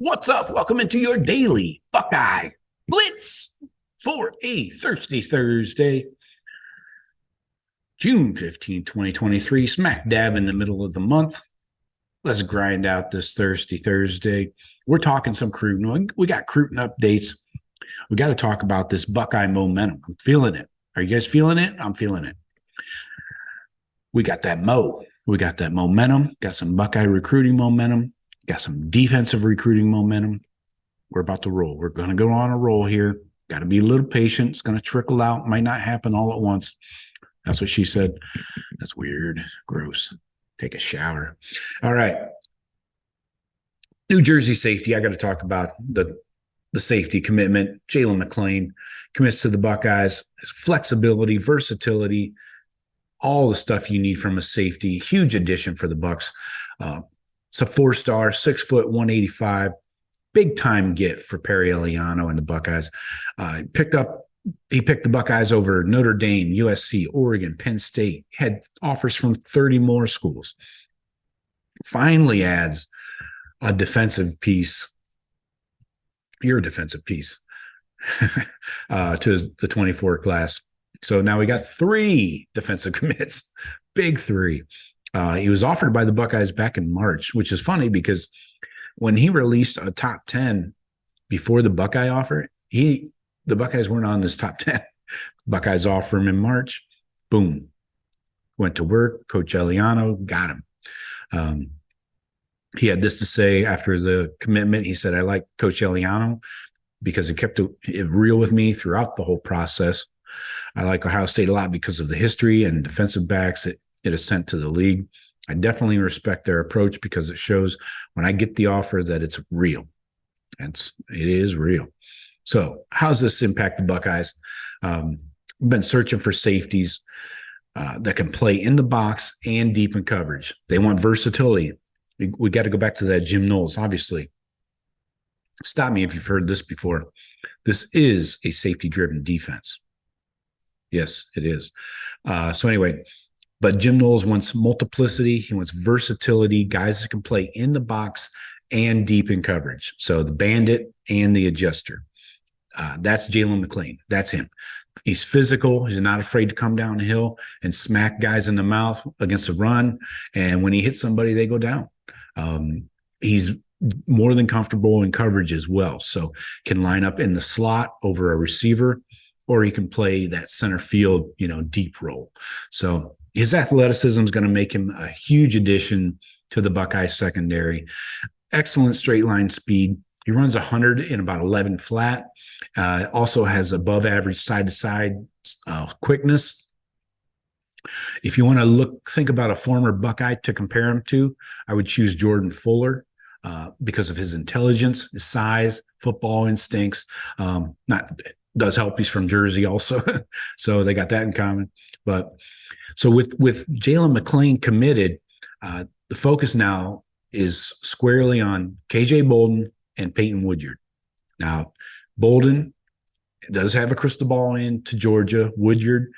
What's up? Welcome into your daily Buckeye Blitz for a Thursday, June 15, 2023, smack dab in the middle of the month. Let's grind out this Thursday. We're talking some Cruton. We got Cruton updates. We got to talk about this Buckeye momentum. I'm feeling it. Are you guys feeling it? I'm feeling it. We got that We got that momentum. Got some Buckeye recruiting momentum. Got some defensive recruiting momentum. We're about to roll. We're going to go on a roll here. Got to be a little patient. It's going to trickle out. Might not happen all at once. That's what she said. That's weird. Gross. Take a shower. All right. New Jersey safety. I got to talk about the safety commitment. Jayla McLean commits to the Buckeyes. Flexibility, versatility, all the stuff you need from a safety. Huge addition for the Bucks. It's a 4-star, 6 foot, 185. Big time get for Perry Eliano and the Buckeyes. He picked the Buckeyes over Notre Dame, USC, Oregon, Penn State. Had offers from 30 more schools. Finally adds a defensive piece. You're a defensive piece to the 24 class. So now we got 3 defensive commits. Big 3. He was offered by the Buckeyes back in March, which is funny because when he released a top 10 before the Buckeye offer, the Buckeyes weren't on this top 10. Buckeyes offer him in March. Boom. Went to work. Coach Eliano got him. He had this to say after the commitment. He said, I like Coach Eliano because he kept it real with me throughout the whole process. I like Ohio State a lot because of the history and defensive backs it has sent to the league. I definitely respect their approach because it shows when I get the offer that it's real. It is real. So how's this impact the Buckeyes? We've been searching for safeties that can play in the box and deep in coverage. They want versatility. We got to go back to that Jim Knowles, obviously. Stop me if you've heard this before. This is a safety-driven defense. Yes, it is. So anyway, but Jim Knowles wants multiplicity. He wants versatility, guys that can play in the box and deep in coverage. So the bandit and the adjuster. That's Jalen McLean. That's him. He's physical. He's not afraid to come down the hill and smack guys in the mouth against the run. And when he hits somebody, they go down. He's more than comfortable in coverage as well. So can line up in the slot over a receiver, or he can play that center field, deep role. So his athleticism is going to make him a huge addition to the Buckeye secondary. Excellent straight line speed. He runs 100 in about 11 flat. Also has above average side to side quickness. If you want to think about a former Buckeye to compare him to, I would choose Jordan Fuller because of his intelligence, his size, football instincts. Does help. He's from Jersey also. So they got that in common. But so with Jaylen McClain committed, the focus now is squarely on KJ Bolden and Peyton Woodyard. Now, Bolden does have a crystal ball into Georgia. Woodyard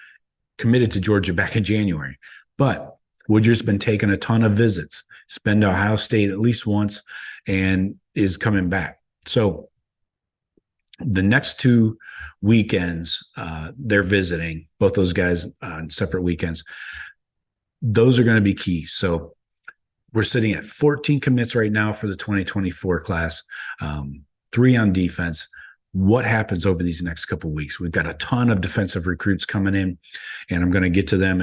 committed to Georgia back in January. But Woodyard's been taking a ton of visits. He's been to Ohio State at least once and is coming back. So the next 2 weekends, they're visiting, both those guys on separate weekends. Those are going to be key. So we're sitting at 14 commits right now for the 2024 class, 3 on defense. What happens over these next couple of weeks? We've got a ton of defensive recruits coming in, and I'm going to get to them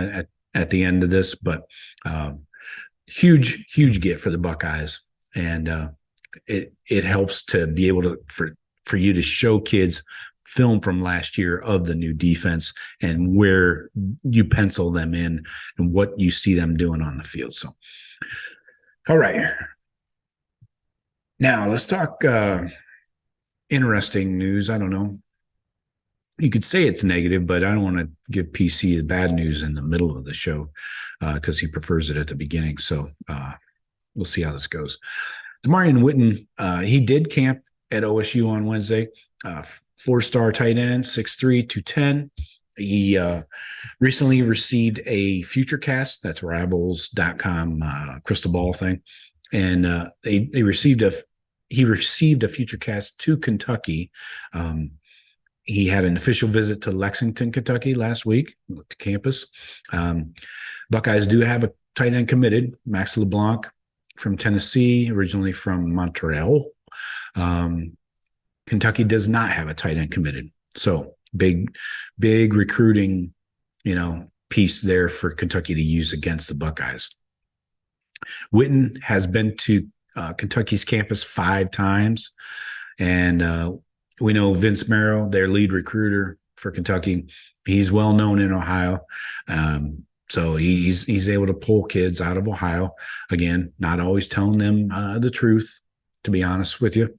at the end of this. But huge get for the Buckeyes, and it helps to be able to for you to show kids film from last year of the new defense and where you pencil them in and what you see them doing on the field. So, all right. Now let's talk interesting news. I don't know. You could say it's negative, but I don't want to give PC the bad news in the middle of the show because he prefers it at the beginning. So we'll see how this goes. Demarion Witten, he did camp at OSU on Wednesday, 4-star tight end, 6'3", 210. He recently received a FutureCast, that's Rivals.com crystal ball thing. And they received he received a future cast to Kentucky. He had an official visit to Lexington, Kentucky last week to campus. Buckeyes do have a tight end committed, Max LeBlanc from Tennessee, originally from Montreal. Kentucky does not have a tight end committed. So big recruiting, piece there for Kentucky to use against the Buckeyes. Winton has been to Kentucky's campus 5 times. And we know Vince Merrill, their lead recruiter for Kentucky. He's well known in Ohio. So he's able to pull kids out of Ohio. Again, not always telling them the truth, to be honest with you.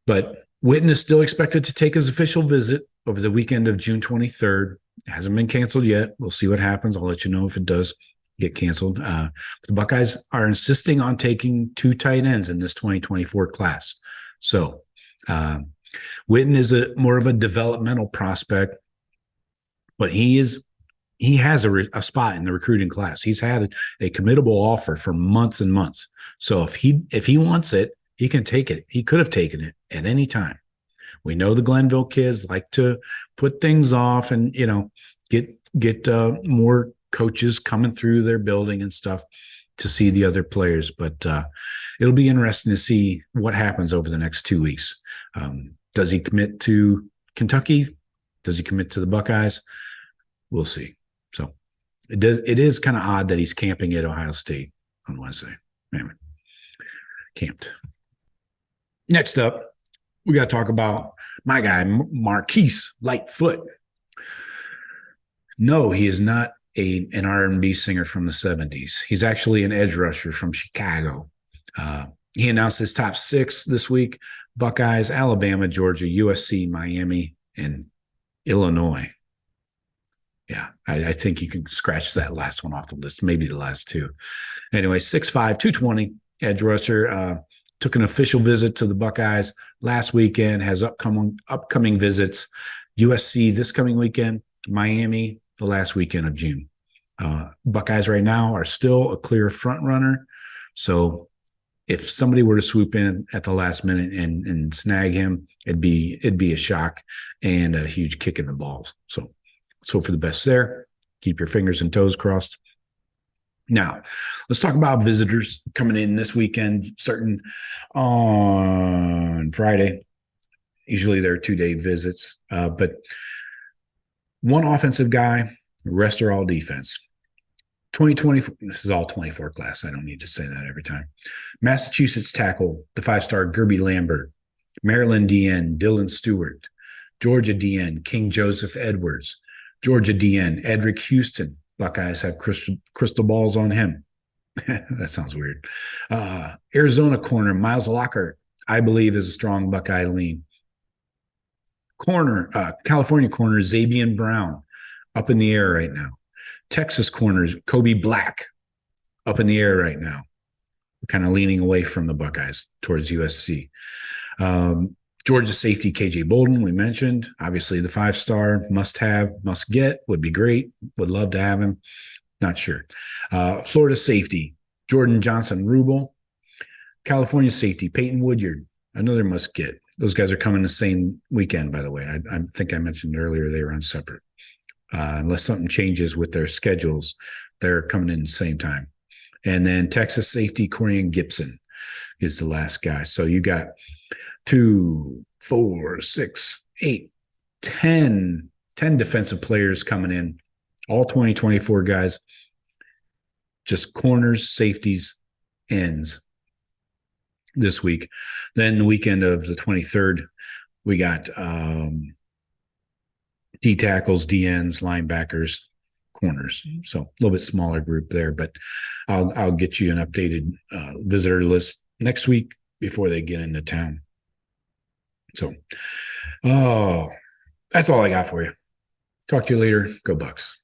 But Whitten is still expected to take his official visit over the weekend of June 23rd. It hasn't been canceled yet. We'll see what happens. I'll let you know if it does get canceled. The Buckeyes are insisting on taking 2 tight ends in this 2024 class. So Whitten is more of a developmental prospect, but he has a spot in the recruiting class. He's had a committable offer for months and months. So if he wants it, he can take it. He could have taken it at any time. We know the Glenville kids like to put things off and, get more coaches coming through their building and stuff to see the other players. But it'll be interesting to see what happens over the next 2 weeks. Does he commit to Kentucky? Does he commit to the Buckeyes? We'll see. So it is kind of odd that he's camping at Ohio State on Wednesday. Anyway, camped. Next up, we got to talk about my guy, Marquise Lightfoot. No, he is not an R&B singer from the 70s. He's actually an edge rusher from Chicago. He announced his top 6 this week: Buckeyes, Alabama, Georgia, USC, Miami, and Illinois. Yeah, I think you can scratch that last one off the list, maybe the last 2. Anyway, 6'5", 220, edge rusher. Took an official visit to the Buckeyes last weekend, has upcoming visits, USC this coming weekend, Miami the last weekend of June. Buckeyes right now are still a clear front runner. So if somebody were to swoop in at the last minute and snag him, it'd be a shock and a huge kick in the balls. So let's hope for the best there. Keep your fingers and toes crossed. Now, let's talk about visitors coming in this weekend, starting on Friday. Usually they're 2-day visits, but one offensive guy, the rest are all defense. 2024, this is all 24 class. I don't need to say that every time. Massachusetts tackle, the 5-star Gerby Lambert. Maryland DN, Dylan Stewart. Georgia DN, King Joseph Edwards. Georgia DN, Edric Houston. Buckeyes have crystal balls on him. That sounds weird. Arizona corner, Miles Lockhart, I believe, is a strong Buckeye lean. California corner, Zabian Brown, up in the air right now. Texas corners, Kobe Black, up in the air right now. Kind of leaning away from the Buckeyes towards USC. Georgia safety, KJ Bolden, we mentioned. Obviously, the 5-star must get, would be great. Would love to have him. Not sure. Florida safety, Jordan Johnson-Rubel. California safety, Peyton Woodyard, another must get. Those guys are coming the same weekend, by the way. I think I mentioned earlier they were on separate. Unless something changes with their schedules, they're coming in the same time. And then Texas safety, Corian Gibson is the last guy. So you got 2, 4, 6, 8, 10 defensive players coming in, all 2024 guys, just corners, safeties, ends this week. Then the weekend of the 23rd, we got D tackles, DNs, linebackers, corners. So a little bit smaller group there, but I'll get you an updated visitor list next week before they get into town. So, that's all I got for you. Talk to you later. Go Bucks.